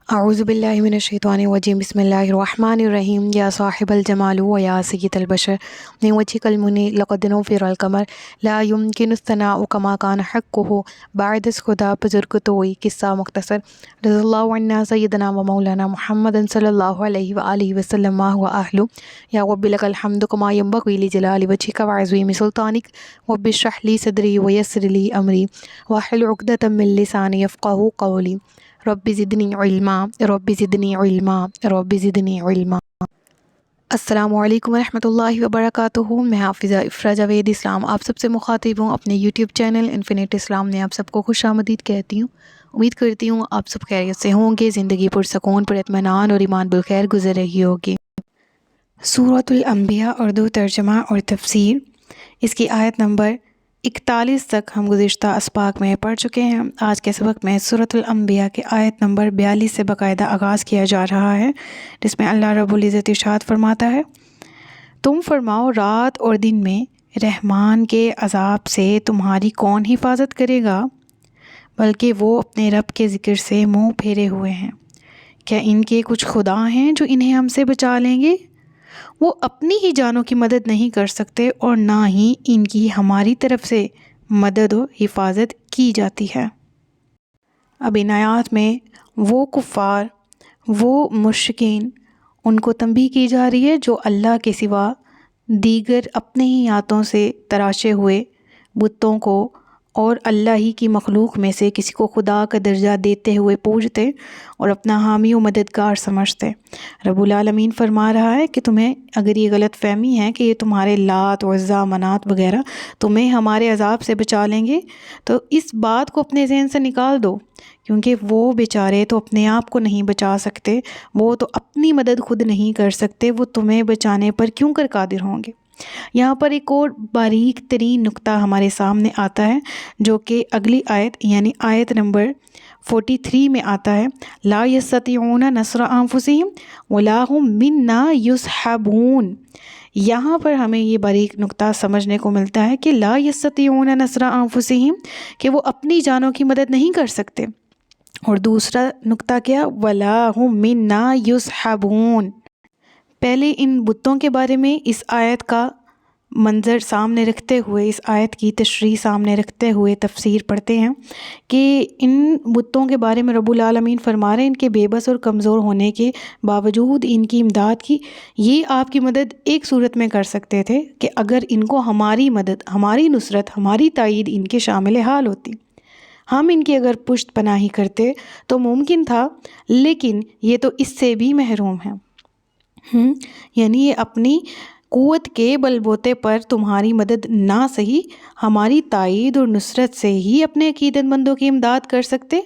اعوذ باللہ من الشیطان الرجیم بسم اللہ الرحمن الرحیم یا صاحب الجمال و یا سید البشر من وجهك المنی لقد نوفر القمر لا يمكن الثناء كما كان حقه بعد از خدا بزرگ توئی قصہ مختصر رضی اللہ عنہ سیدنا و مولانا محمد صلی اللہ علیہ وآلہ وسلم و اہلہ یا رب لک الحمد کما ينبغي لجلال وجهك وعظیم سلطانک رب اشرح لی صدری ویسر لی امری واحلل عقدۃ من لسانی یفقهوا قولی رب زدنی علما رب زدنی علما رب زدنی علما۔ السلام علیکم ورحمۃ اللہ وبرکاتہ۔ میں حافظہ افرا جاوید اسلام آپ سب سے مخاطب ہوں۔ اپنے یوٹیوب چینل انفینٹ اسلام میں آپ سب کو خوش آمدید کہتی ہوں۔ امید کرتی ہوں آپ سب خیریت سے ہوں گے، زندگی پرسکون، پر اطمینان اور ایمان بالخیر گزر رہی ہوگی۔ سورۃ الانبیاء اردو ترجمہ اور تفسیر، اس کی آیت نمبر 41 تک ہم گزشتہ اسباق میں پڑھ چکے ہیں۔ آج کے سبق میں سورۃ الانبیاء کے آیت نمبر 42 سے باقاعدہ آغاز کیا جا رہا ہے، جس میں اللہ رب العزت ارشاد فرماتا ہے، تم فرماؤ رات اور دن میں رحمان کے عذاب سے تمہاری کون حفاظت کرے گا؟ بلکہ وہ اپنے رب کے ذکر سے منہ پھیرے ہوئے ہیں۔ کیا ان کے کچھ خدا ہیں جو انہیں ہم سے بچا لیں گے؟ وہ اپنی ہی جانوں کی مدد نہیں کر سکتے اور نہ ہی ان کی ہماری طرف سے مدد و حفاظت کی جاتی ہے۔ اب ان آیات میں وہ کفار، وہ مشرکین، ان کو تنبیہ کی جا رہی ہے جو اللہ کے سوا دیگر اپنے ہی ہاتھوں سے تراشے ہوئے بتوں کو اور اللہ ہی کی مخلوق میں سے کسی کو خدا کا درجہ دیتے ہوئے پوجتے اور اپنا حامی و مددگار سمجھتے۔ رب العالمین فرما رہا ہے کہ تمہیں اگر یہ غلط فہمی ہے کہ یہ تمہارے لات عزیٰ منات وغیرہ تمہیں ہمارے عذاب سے بچا لیں گے، تو اس بات کو اپنے ذہن سے نکال دو، کیونکہ وہ بیچارے تو اپنے آپ کو نہیں بچا سکتے، وہ تو اپنی مدد خود نہیں کر سکتے، وہ تمہیں بچانے پر کیوں کر قادر ہوں گے۔ یہاں پر ایک اور باریک ترین نقطہ ہمارے سامنے آتا ہے، جو کہ اگلی آیت یعنی آیت نمبر 43 میں آتا ہے، لا یستطیعون نصر انفسہم ولا ھم منا یصحبون۔ یہاں پر ہمیں یہ باریک نقطہ سمجھنے کو ملتا ہے کہ لا یستطیعون نصر انفسہم، کہ وہ اپنی جانوں کی مدد نہیں کر سکتے، اور دوسرا نقطہ کیا، ولا ھم منا یصحبون۔ پہلے ان بتوں کے بارے میں اس آیت کا منظر سامنے رکھتے ہوئے، اس آیت کی تشریح سامنے رکھتے ہوئے تفسیر پڑھتے ہیں کہ ان بتوں کے بارے میں رب العالمین فرما رہے ہیں ان کے بے بس اور کمزور ہونے کے باوجود ان کی امداد کی، یہ آپ کی مدد ایک صورت میں کر سکتے تھے کہ اگر ان کو ہماری مدد، ہماری نصرت، ہماری تائید ان کے شامل حال ہوتی، ہم ان کی اگر پشت پناہی کرتے تو ممکن تھا، لیکن یہ تو اس سے بھی محروم ہیں۔ یعنی یہ اپنی قوت کے بل بوتے پر تمہاری مدد نہ سہی، ہماری تائید اور نصرت سے ہی اپنے عقیدت مندوں کی امداد کر سکتے۔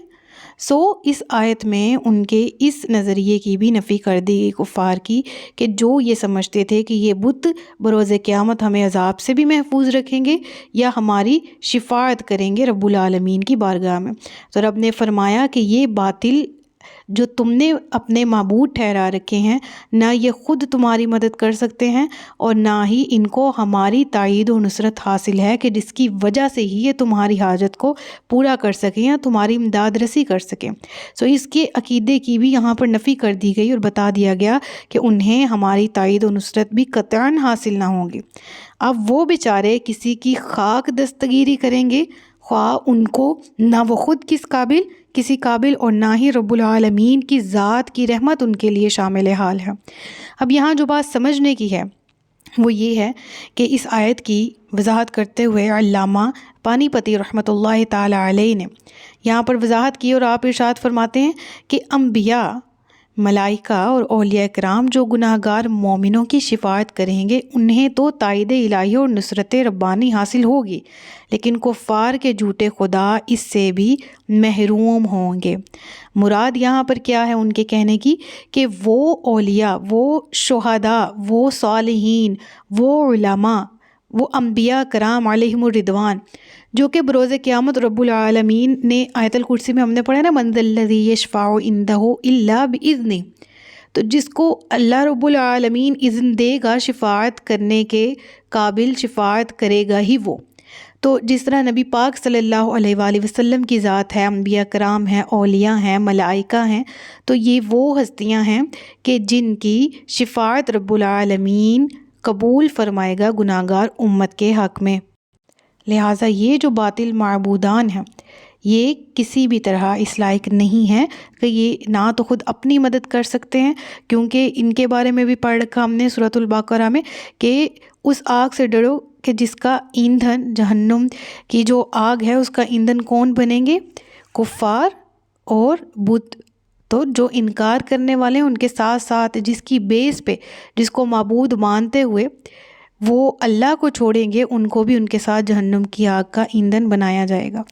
اس آیت میں ان کے اس نظریے کی بھی نفی کر دی گئی کفار کی، کہ جو یہ سمجھتے تھے کہ یہ بت بروز قیامت ہمیں عذاب سے بھی محفوظ رکھیں گے یا ہماری شفاعت کریں گے رب العالمین کی بارگاہ میں۔ تو رب نے فرمایا کہ یہ باطل جو تم نے اپنے معبود ٹھہرا رکھے ہیں، نہ یہ خود تمہاری مدد کر سکتے ہیں اور نہ ہی ان کو ہماری تائید و نصرت حاصل ہے کہ جس کی وجہ سے ہی یہ تمہاری حاجت کو پورا کر سکیں یا تمہاری امداد رسی کر سکیں۔ اس کے عقیدے کی بھی یہاں پر نفی کر دی گئی اور بتا دیا گیا کہ انہیں ہماری تائید و نصرت بھی قطعاً حاصل نہ ہوں گی۔ اب وہ بیچارے کسی کی خاک دستگیری کریں گے، خواہ ان کو نہ وہ خود کسی قابل اور نہ ہی رب العالمین کی ذات کی رحمت ان کے لیے شامل حال ہے۔ اب یہاں جو بات سمجھنے کی ہے وہ یہ ہے کہ اس آیت کی وضاحت کرتے ہوئے علامہ پانی پتی رحمۃ اللہ تعالی علیہ نے یہاں پر وضاحت کی، اور آپ ارشاد فرماتے ہیں کہ انبیاء، ملائکہ اور اولیاء کرام جو گناہ گار مومنوں کی شفاعت کریں گے، انہیں تو تائید الہی اور نصرت ربانی حاصل ہوگی، لیکن کفار کے جھوٹے خدا اس سے بھی محروم ہوں گے۔ مراد یہاں پر کیا ہے ان کے کہنے کی، کہ وہ اولیاء، وہ شہداء، وہ صالحین، وہ علماء، وہ انبیاء کرام علیہم الرضوان، جو کہ بروز قیامت رب العالمین نے آیت الکرسی میں ہم نے پڑھا نا، من ذا الذی یشفع عندہ الا باذنہ، تو جس کو اللہ رب العالمین اذن دے گا شفاعت کرنے کے قابل، شفاعت کرے گا ہی وہ۔ تو جس طرح نبی پاک صلی اللہ علیہ وآلہ وسلم کی ذات ہے، انبیاء کرام ہیں، اولیاء ہیں، ملائکہ ہیں، تو یہ وہ ہستیاں ہیں کہ جن کی شفاعت رب العالمین قبول فرمائے گا گناہگار امت کے حق میں۔ لہٰذا یہ جو باطل معبودان ہیں یہ کسی بھی طرح اس لائق نہیں ہے کہ یہ نہ تو خود اپنی مدد کر سکتے ہیں، کیونکہ ان کے بارے میں بھی پڑھ رکھا ہم نے سورۃ البقرہ میں کہ اس آگ سے ڈرو کہ جس کا ایندھن جہنم کی جو آگ ہے اس کا ایندھن کون بنیں گے؟ کفار اور بت۔ تو جو انکار کرنے والے ہیں ان کے ساتھ ساتھ جس کی بیس پہ جس کو معبود مانتے ہوئے وہ اللہ کو چھوڑیں گے ان کو بھی ان کے ساتھ جہنم کی آگ کا ایندھن بنایا جائے گا۔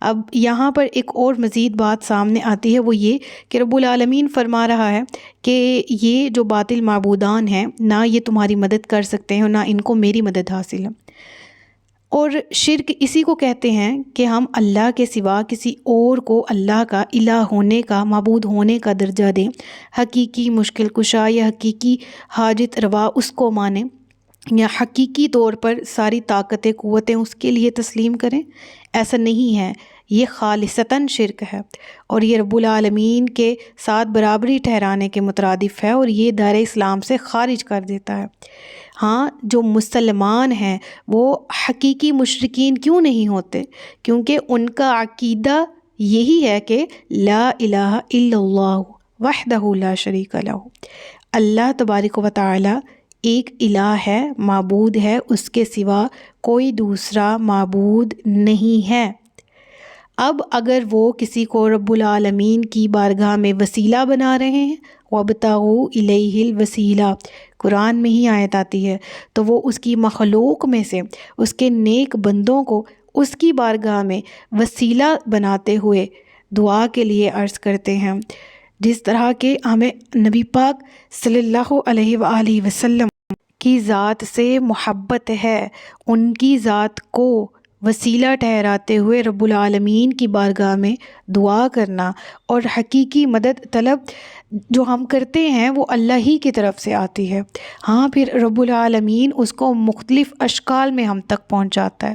اب یہاں پر ایک اور مزید بات سامنے آتی ہے، وہ یہ کہ رب العالمین فرما رہا ہے کہ یہ جو باطل معبودان ہیں نہ یہ تمہاری مدد کر سکتے ہیں اور نہ ان کو میری مدد حاصل ہے۔ اور شرک اسی کو کہتے ہیں کہ ہم اللہ کے سوا کسی اور کو اللہ کا الہ ہونے کا، معبود ہونے کا درجہ دیں، حقیقی مشکل کشا یا حقیقی حاجت روا اس کو مانیں، یا حقیقی طور پر ساری طاقتیں قوتیں اس کے لیے تسلیم کریں۔ ایسا نہیں ہے، یہ خالصتاً شرک ہے اور یہ رب العالمین کے ساتھ برابری ٹھہرانے کے مترادف ہے اور یہ دائرہ اسلام سے خارج کر دیتا ہے۔ ہاں، جو مسلمان ہیں وہ حقیقی مشرکین کیوں نہیں ہوتے؟ کیونکہ ان کا عقیدہ یہی ہے کہ لا الہ الا اللہ وحدہ لا شریک لہ، اللہ تبارک و تعالی ایک الہ ہے، معبود ہے، اس کے سوا کوئی دوسرا معبود نہیں ہے۔ اب اگر وہ کسی کو رب العالمین کی بارگاہ میں وسیلہ بنا رہے ہیں، وَابْتَغُوا إِلَيْهِ الْوَسِيلَةَ، قرآن میں ہی آیت آتی ہے، تو وہ اس کی مخلوق میں سے اس کے نیک بندوں کو اس کی بارگاہ میں وسیلہ بناتے ہوئے دعا کے لیے عرض کرتے ہیں، جس طرح کہ ہمیں نبی پاک صلی اللہ علیہ وآلہ وسلم کی ذات سے محبت ہے، ان کی ذات کو وسیلہ ٹھہراتے ہوئے رب العالمین کی بارگاہ میں دعا کرنا اور حقیقی مدد طلب جو ہم کرتے ہیں وہ اللہ ہی کی طرف سے آتی ہے۔ ہاں، پھر رب العالمین اس کو مختلف اشکال میں ہم تک پہنچاتا ہے،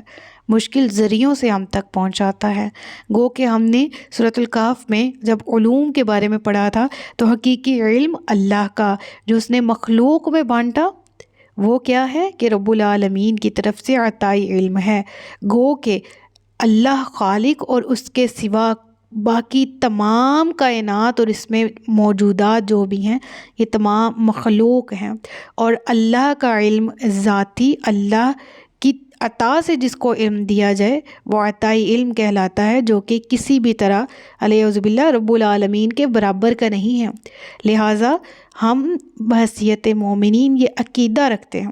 مشکل ذریعوں سے ہم تک پہنچاتا ہے۔ گو کہ ہم نے سورۃ الکہف میں جب علوم کے بارے میں پڑھا تھا تو حقیقی علم اللہ کا جو اس نے مخلوق میں بانٹا وہ کیا ہے کہ رب العالمین کی طرف سے عطائی علم ہے۔ گو کہ اللہ خالق اور اس کے سوا باقی تمام کائنات اور اس میں موجودات جو بھی ہیں یہ تمام مخلوق ہیں، اور اللہ کا علم ذاتی اللہ کی عطا سے جس کو علم دیا جائے وہ عطائی علم کہلاتا ہے، جو کہ کسی بھی طرح علیہ باللہ رب العالمین کے برابر کا نہیں ہے۔ لہٰذا ہم بحیثیت مومنین یہ عقیدہ رکھتے ہیں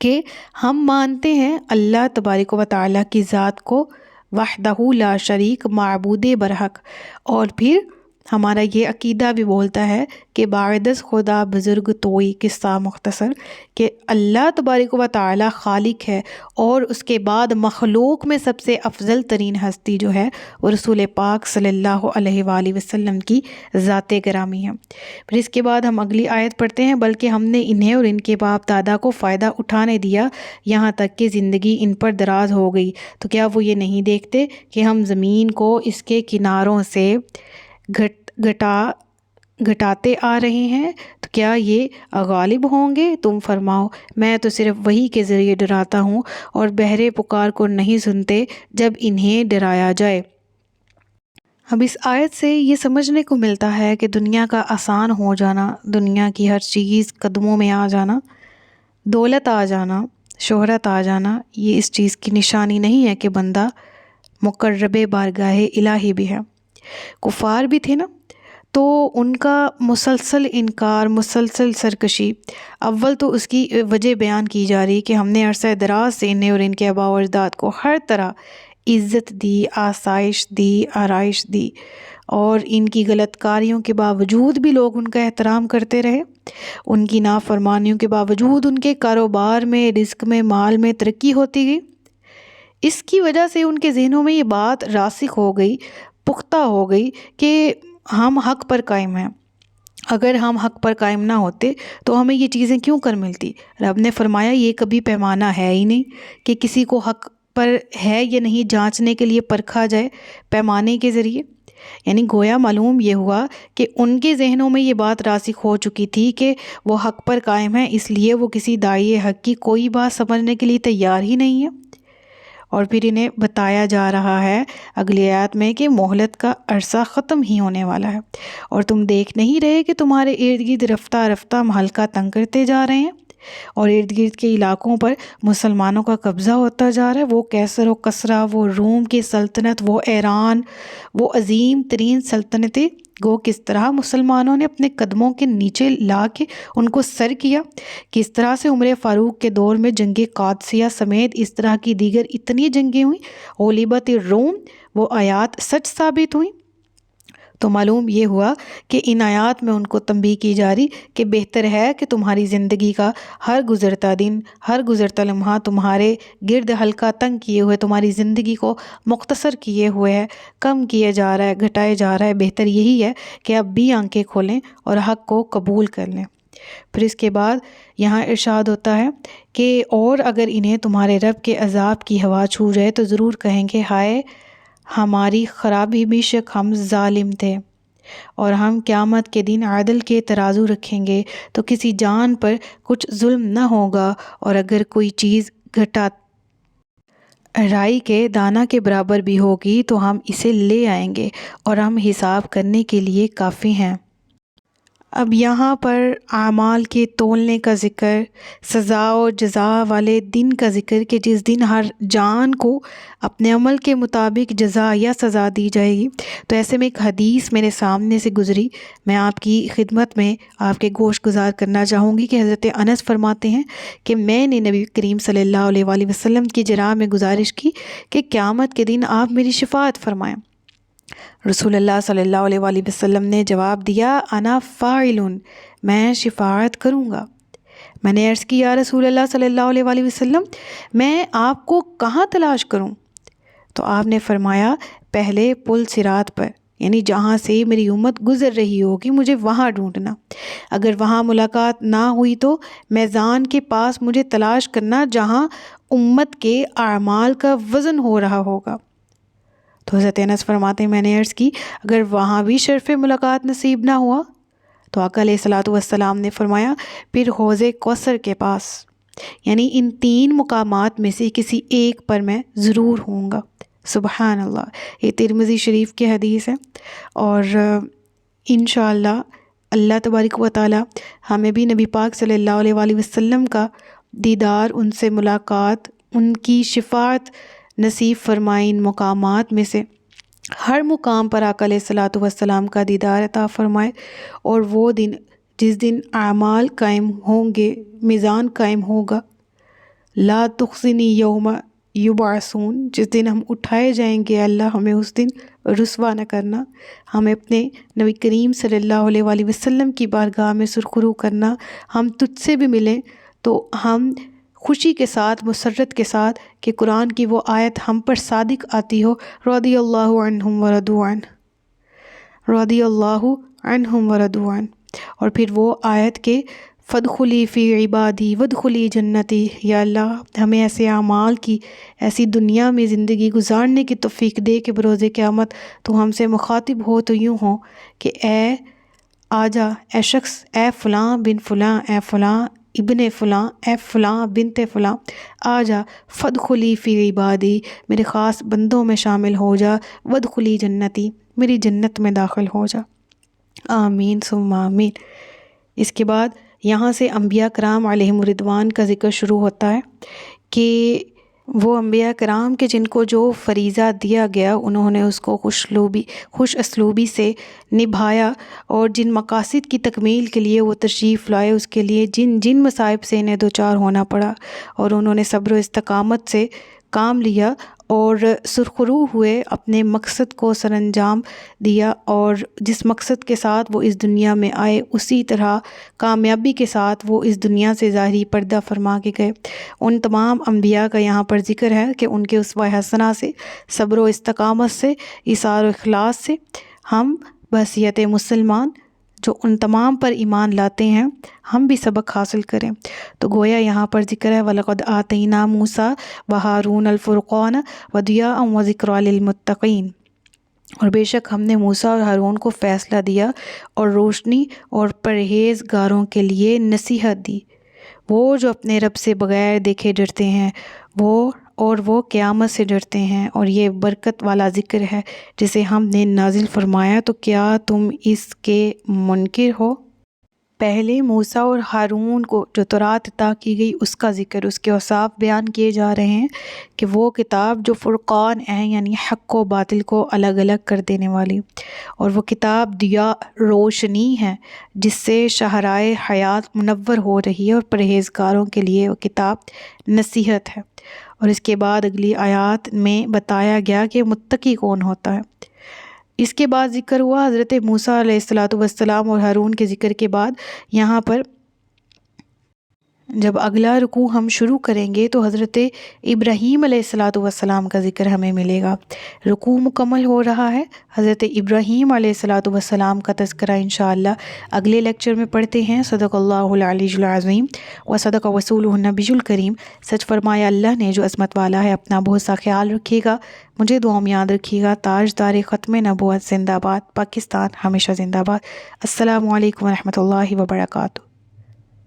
کہ ہم مانتے ہیں اللہ تبارک و تعالیٰ کی ذات کو وحدہ لا شریک، معبود برحق، اور پھر ہمارا یہ عقیدہ بھی بولتا ہے کہ بعد از خدا بزرگ توئی، قصہ مختصر، کہ اللہ تبارک و تعالی خالق ہے اور اس کے بعد مخلوق میں سب سے افضل ترین ہستی جو ہے وہ رسول پاک صلی اللہ علیہ وآلہ وسلم کی ذات گرامی ہے۔ پھر اس کے بعد ہم اگلی آیت پڑھتے ہیں، بلکہ ہم نے انہیں اور ان کے باپ دادا کو فائدہ اٹھانے دیا یہاں تک کہ زندگی ان پر دراز ہو گئی، تو کیا وہ یہ نہیں دیکھتے کہ ہم زمین کو اس کے کناروں سے گھٹاتے آ رہے ہیں، تو کیا یہ غالب ہوں گے؟ تم فرماؤ میں تو صرف وحی کے ذریعے ڈراتا ہوں اور بہرے پکار کو نہیں سنتے جب انہیں ڈرایا جائے۔ اب اس آیت سے یہ سمجھنے کو ملتا ہے کہ دنیا کا آسان ہو جانا، دنیا کی ہر چیز قدموں میں آ جانا، دولت آ جانا، شہرت آ جانا، یہ اس چیز کی نشانی نہیں ہے کہ بندہ مقرب بارگاہ الہی بھی ہے۔ کفار بھی تھے نا، تو ان کا مسلسل انکار، مسلسل سرکشی، اول تو اس کی وجہ بیان کی جا رہی کہ ہم نے عرصہ دراز سے انہیں اور ان کے آباء و اجداد کو ہر طرح عزت دی، آسائش دی، آرائش دی، اور ان کی غلط کاریوں کے باوجود بھی لوگ ان کا احترام کرتے رہے، ان کی نافرمانیوں کے باوجود ان کے کاروبار میں، رزق میں، مال میں ترقی ہوتی گئی۔ اس کی وجہ سے ان کے ذہنوں میں یہ بات راسخ ہو گئی، پختہ ہو گئی کہ ہم حق پر قائم ہیں، اگر ہم حق پر قائم نہ ہوتے تو ہمیں یہ چیزیں کیوں کر ملتی۔ رب نے فرمایا یہ کبھی پیمانہ ہے ہی نہیں کہ کسی کو حق پر ہے یا نہیں جانچنے کے لیے پرکھا جائے پیمانے کے ذریعے۔ یعنی گویا معلوم یہ ہوا کہ ان کے ذہنوں میں یہ بات راسخ ہو چکی تھی کہ وہ حق پر قائم ہیں، اس لیے وہ کسی داعی حق کی کوئی بات سمجھنے کے لیے تیار ہی نہیں ہے۔ اور پھر انہیں بتایا جا رہا ہے اگلی آیات میں کہ مہلت کا عرصہ ختم ہی ہونے والا ہے، اور تم دیکھ نہیں رہے کہ تمہارے ارد گرد رفتہ رفتہ ہلکا تنگ کرتے جا رہے ہیں، اور ارد گرد کے علاقوں پر مسلمانوں کا قبضہ ہوتا جا رہا ہے۔ وہ کیسر و کسرا، وہ روم کی سلطنت، وہ ایران، وہ عظیم ترین سلطنتیں گو کس طرح مسلمانوں نے اپنے قدموں کے نیچے لا کے ان کو سر کیا۔ کس طرح سے عمر فاروق کے دور میں جنگ قادسیہ سمیت اس طرح کی دیگر اتنی جنگیں ہوئیں، غلبت الروم، وہ آیات سچ ثابت ہوئیں۔ تو معلوم یہ ہوا کہ ان آیات میں ان کو تنبیہ کی جا رہی کہ بہتر ہے کہ تمہاری زندگی کا ہر گزرتا دن، ہر گزرتا لمحہ تمہارے گرد حلقہ تنگ کیے ہوئے، تمہاری زندگی کو مختصر کیے ہوئے ہے، کم کیے جا رہا ہے، گھٹائے جا رہا ہے۔ بہتر یہی ہے کہ اب بھی آنکھیں کھولیں اور حق کو قبول کر لیں۔ پھر اس کے بعد یہاں ارشاد ہوتا ہے کہ اور اگر انہیں تمہارے رب کے عذاب کی ہوا چھو جائے تو ضرور کہیں گے ہائے ہماری خرابی، بے شک ہم ظالم تھے، اور ہم قیامت کے دن عدل کے ترازو رکھیں گے تو کسی جان پر کچھ ظلم نہ ہوگا، اور اگر کوئی چیز گھٹا رائی کے دانہ کے برابر بھی ہوگی تو ہم اسے لے آئیں گے، اور ہم حساب کرنے کے لیے کافی ہیں۔ اب یہاں پر اعمال کے تولنے کا ذکر، سزا و جزا والے دن کا ذکر کہ جس دن ہر جان کو اپنے عمل کے مطابق جزا یا سزا دی جائے گی۔ تو ایسے میں ایک حدیث میرے سامنے سے گزری، میں آپ کی خدمت میں آپ کے گوش گزار کرنا چاہوں گی کہ حضرت انس فرماتے ہیں کہ میں نے نبی کریم صلی اللہ علیہ وآلہ وسلم کی جناب میں گزارش کی کہ قیامت کے دن آپ میری شفاعت فرمائیں۔ رسول اللہ صلی اللہ علیہ وآلہ وسلم نے جواب دیا انا فاعل، میں شفاعت کروں گا۔ میں نے عرض کی یا رسول اللہ صلی اللہ علیہ وآلہ وسلم میں آپ کو کہاں تلاش کروں؟ تو آپ نے فرمایا پہلے پل صراط پر، یعنی جہاں سے میری امت گزر رہی ہوگی مجھے وہاں ڈھونڈنا، اگر وہاں ملاقات نہ ہوئی تو میزان کے پاس مجھے تلاش کرنا جہاں امت کے اعمال کا وزن ہو رہا ہوگا۔ تو حضرت انس فرماتے ہیں میں نے عرض کی اگر وہاں بھی شرف ملاقات نصیب نہ ہوا تو آقا علیہ الصلوۃ والسلام نے فرمایا پھر حوض کوثر کے پاس، یعنی ان 3 مقامات میں سے کسی ایک پر میں ضرور ہوں گا۔ سبحان اللہ، یہ ترمذی شریف کی حدیث ہے، اور انشاءاللہ اللہ تبارک و تعالی ہمیں بھی نبی پاک صلی اللہ علیہ وآلہ وسلم کا دیدار، ان سے ملاقات، ان کی شفاعت نصیب فرمائیں۔ ان مقامات میں سے ہر مقام پر آقا علیہ الصلوۃ والسلام کا دیدار عطا فرمائے، اور وہ دن جس دن اعمال قائم ہوں گے، میزان قائم ہوگا، لا تخزنی یوم یبعثون، جس دن ہم اٹھائے جائیں گے، اللہ ہمیں اس دن رسوا نہ کرنا، ہمیں اپنے نبی کریم صلی اللہ علیہ وآلہ وسلم کی بارگاہ میں سرخرو کرنا، ہم تجھ سے بھی ملیں تو ہم خوشی کے ساتھ، مسرت کے ساتھ کہ قرآن کی وہ آیت ہم پر صادق آتی ہو، رضی اللہ عنہم ورضوا عنہ، رضی اللہ عنہم ورضوا عنہ، اور پھر وہ آیت کے فادخلی فی عبادی وادخلی جنتی، یا اللہ ہمیں ایسے اعمال کی، ایسی دنیا میں زندگی گزارنے کی توفیق دے کہ بروز قیامت تو ہم سے مخاطب ہو تو یوں ہو کہ اے آجا، اے شخص، اے فلاں بن فلاں، اے فلاں ابن فلاں، اے فلاں بنت فلاں، آجا فادخلی فی عبادی، میرے خاص بندوں میں شامل ہو جا، وادخلی جنتی، میری جنت میں داخل ہو جا۔ آمین ثم آمین۔ اس کے بعد یہاں سے انبیاء کرام علیہم الرضوان کا ذکر شروع ہوتا ہے کہ وہ انبیاء کرام کے جن کو جو فریضہ دیا گیا انہوں نے اس کو خوش اسلوبی سے نبھایا، اور جن مقاصد کی تکمیل کے لیے وہ تشریف لائے اس کے لیے جن مصائب سے انہیں دوچار ہونا پڑا، اور انہوں نے صبر و استقامت سے کام لیا اور سرخرو ہوئے، اپنے مقصد کو سر انجام دیا، اور جس مقصد کے ساتھ وہ اس دنیا میں آئے اسی طرح کامیابی کے ساتھ وہ اس دنیا سے ظاہری پردہ فرما کے گئے۔ ان تمام انبیاء کا یہاں پر ذکر ہے کہ ان کے اسوہ حسنہ سے، صبر و استقامت سے، ایثار و اخلاص سے ہم بحیثیت مسلمان جو ان تمام پر ایمان لاتے ہیں ہم بھی سبق حاصل کریں۔ تو گویا یہاں پر ذکر ہے وَلَقَدْ آتَيْنَا مُوسَىٰ وَهَارُونَ الْفُرْقَانَ وَضِيَاءً وَذِكْرًا لِلْمُتَّقِينَ، اور بے شک ہم نے موسیٰ اور ہارون کو فیصلہ دیا اور روشنی اور پرہیزگاروں کے لیے نصیحت دی، وہ جو اپنے رب سے بغیر دیکھے ڈرتے ہیں وہ قیامت سے ڈرتے ہیں، اور یہ برکت والا ذکر ہے جسے ہم نے نازل فرمایا، تو کیا تم اس کے منکر ہو؟ پہلے موسیٰ اور ہارون کو جو تورات عطا کی گئی اس کا ذکر، اس کے اوصاف بیان کیے جا رہے ہیں کہ وہ کتاب جو فرقان ہے یعنی حق و باطل کو الگ الگ کر دینے والی، اور وہ کتاب دیا روشنی ہے جس سے شاہراہ حیات منور ہو رہی ہے، اور پرہیزگاروں کے لیے وہ کتاب نصیحت ہے۔ اور اس کے بعد اگلی آیات میں بتایا گیا کہ متقی کون ہوتا ہے۔ اس کے بعد ذکر ہوا حضرت موسیٰ علیہ السلام اور ہارون کے ذکر کے بعد یہاں پر جب اگلا رکوع ہم شروع کریں گے تو حضرت ابراہیم علیہ السلام کا ذکر ہمیں ملے گا۔ رکوع مکمل ہو رہا ہے، حضرت ابراہیم علیہ السلام کا تذکرہ انشاءاللہ اگلے لیکچر میں پڑھتے ہیں۔ صدق اللہ العلی العظیم و صدق رسولہ النبی الکریم۔ سچ فرمایا اللہ نے جو عظمت والا ہے۔ اپنا بہت سا خیال رکھیے گا، مجھے دعاؤں میں یاد رکھیے گا۔ تاجدار ختم نبوت زندہ باد، پاکستان ہمیشہ زندہ باد۔ السلام علیکم ورحمۃ اللہ وبرکاتہ۔